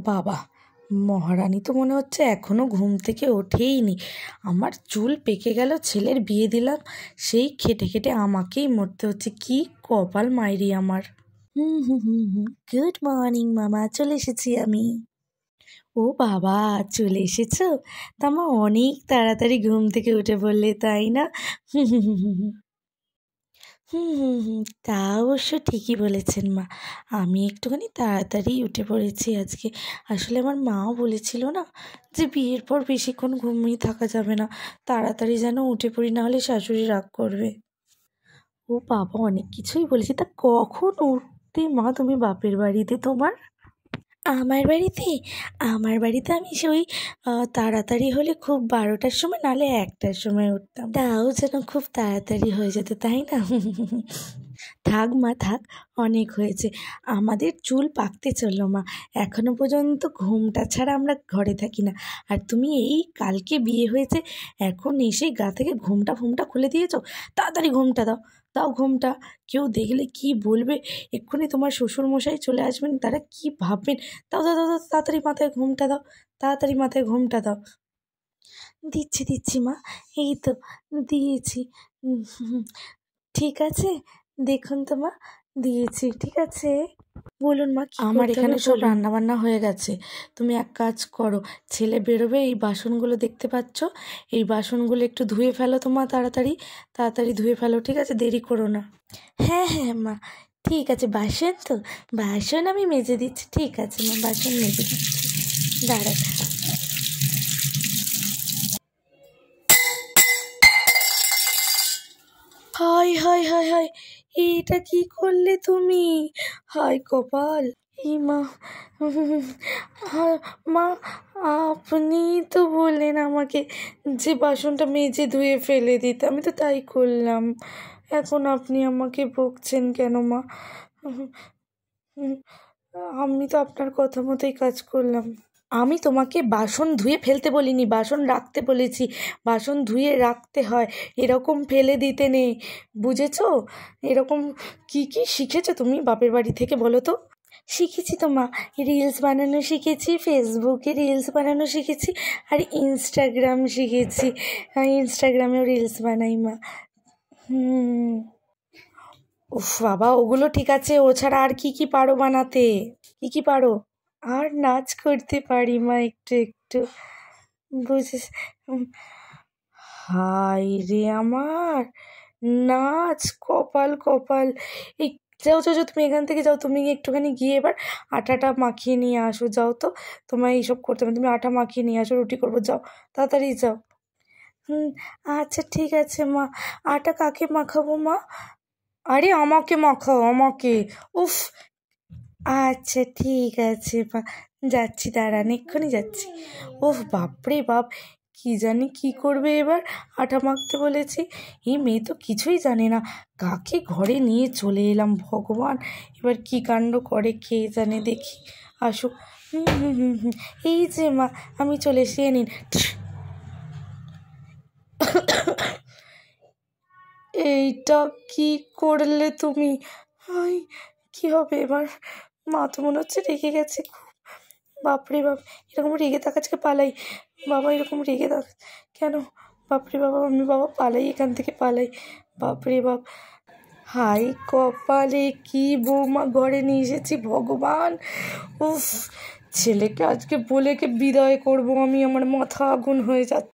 বাবা, মহারানী তো মনে হচ্ছে এখনো ঘুম থেকে ওঠেইনি। আমার চুল পেকে গেল, ছেলের বিয়ে দিলাম, সেই খেটে খেটে আমাকেই মরতে হচ্ছে। কি কপাল মাইরি আমার। গুড মর্নিং মামা, চলে এসেছি আমি। ও বাবা, চলে এসেছো? তা মা অনেক তাড়াতাড়ি ঘুম থেকে উঠে পড়লে, তাই না? তা অবশ্য ঠিকই বলেছেন মা। আমি একটুখানি তাড়াতাড়ি উঠে পড়েছি আজকে। আসলে আমার মাও বলেছিল না যে বিয়ের পর বেশিক্ষণ ঘুমিয়ে থাকা যাবে না, তাড়াতাড়ি যেন উঠে পড়ি, নাহলে শাশুড়ি রাগ করবে। ও বাবা, অনেক কিছুই বলেছি। তা কখন উঠতে মা তুমি বাপের বাড়িতে তোমার? আমার বাড়িতে আমি ওই তাড়াতাড়ি হলে খুব 12টার সময়, নাহলে 1টার সময় উঠতাম। তাও যেন খুব তাড়াতাড়ি হয়ে যেত, তাই না? থাক মা থাক, অনেক হয়েছে। আমাদের চুল পাকতে চললো মা, এখনো পর্যন্ত ঘুমটা ছাড়া আমরা ঘরে থাকি না। আর তুমি এই কালকে বিয়ে হয়েছে, এখন এসে গা থেকে ঘুমটা খুলে দিয়েছো। তাড়াতাড়ি ঘুমটা দাও, দাও ঘুমটা। কেউ দেখলে কি বলবে? এক্ষুনি তোমার শ্বশুরমশাই চলে আসবেন, তারা কি ভাববেন? দাও দাও দাও দাও, তাড়াতাড়ি মাথায় ঘুমটা দাও, তাড়াতাড়ি মাথায় ঘুমটা দাও। দিচ্ছি মা, এই তো দিয়েছি। ঠিক আছে, দেখুন তো মা, দিয়েছি, ঠিক আছে। বলুন মা, কি আমার এখানে সব রান্নাবান্না হয়ে গেছে। তুমি এক কাজ করো, ছেলে বেরোবে, এই বাসনগুলো দেখতে পাচ্ছ, এই বাসনগুলো একটু ধুয়ে ফেলো তো মা, তাড়াতাড়ি তাড়াতাড়ি ধুয়ে ফেলো, ঠিক আছে? দেরি করো না। হ্যাঁ হ্যাঁ মা, ঠিক আছে। বাসন আমি মেজে দিচ্ছি, ঠিক আছে মা, বাসন মেজে দিচ্ছি, দাঁড়া। হায় হায় হায় হায়, এটা কি করলে তুমি? হায় কপাল। এই মা, মা, আপনি তো বললেন আমাকে যে বাসনটা মেজে ধুয়ে ফেলে দিতে, আমি তো তাই করলাম। এখন আপনি আমাকে বকছেন কেন মা? আমি তো আপনার কথা মতোই কাজ করলাম। আমি তোমাকে বাসন ধুয়ে ফেলতে বলিনি, বাসন রাখতে বলেছি। বাসন ধুয়ে রাখতে হয়, এরকম ফেলে দিতে নেই, বুঝেছো? এরকম কি কি শিখেছো তুমি বাপের বাড়ি থেকে বলো তো? শিখেছি তো মা, রিলস বানানো শিখেছি, ফেসবুকে রিলস বানানো শিখেছি, আর ইনস্টাগ্রাম শিখেছি। ইনস্টাগ্রামেও রিলস বানাই মা। উফ বাবা, ওগুলো ঠিক আছে, ও ছাড়া আর কি কি পারো বানাতে? কি কি পারো? আর নাচ করতে পারি মা, একটু একটু, বুঝিস। হায় রে আমার, নাচ! কপাল কপাল। এই যাও যাও যাও, তুমি এখান থেকে যাও, তুমি একটুখানি গিয়ে এবার আটাটা মাখিয়ে নিয়ে আসো, যাও তো। তোমায় এইসব করতে হবে, তুমি আটা মাখিয়ে নিয়ে আসো, রুটি করবো, যাও তাড়াতাড়ি যাও। আচ্ছা ঠিক আছে মা। আটা কাকে মাখাবো মা? আরে আমাকে মাখাও, আমাকে। উফ, আচ্ছা ঠিক আছে মা, যাচ্ছি, দাঁড়ান, এক্ষুনি যাচ্ছি। ওহ বাপরে বাপ, কি জানি কি করবে এবার। আটা মাখতে বলেছি, এই মেয়ে তো কিছুই জানে না। কাকে ঘরে নিয়ে চলে এলাম ভগবান, এবার কি কাণ্ড করে কে জানে, দেখি আসুক। এই যে মা, আমি চলে এসে নিন। এইটা কি করলে তুমি? হাই, কি হবে এবার? মা তো মনে হচ্ছে রেগে গেছে খুব। বাপরে বাপ, এরকম রেগে থাকা আজকে পালাই। বাবা, এরকম রেগে থাক কেন? বাপরে বাবা, আমি বাবা পালাই, এখান থেকে পালাই। বাপরে বাপ, হাই কপালে, কি বৌমা ঘরে নিয়ে এসেছি ভগবান। উফ, ছেলেকে আজকে বলে বিদায় করবো আমি, আমার মাথা আগুন হয়ে যাচ্ছে।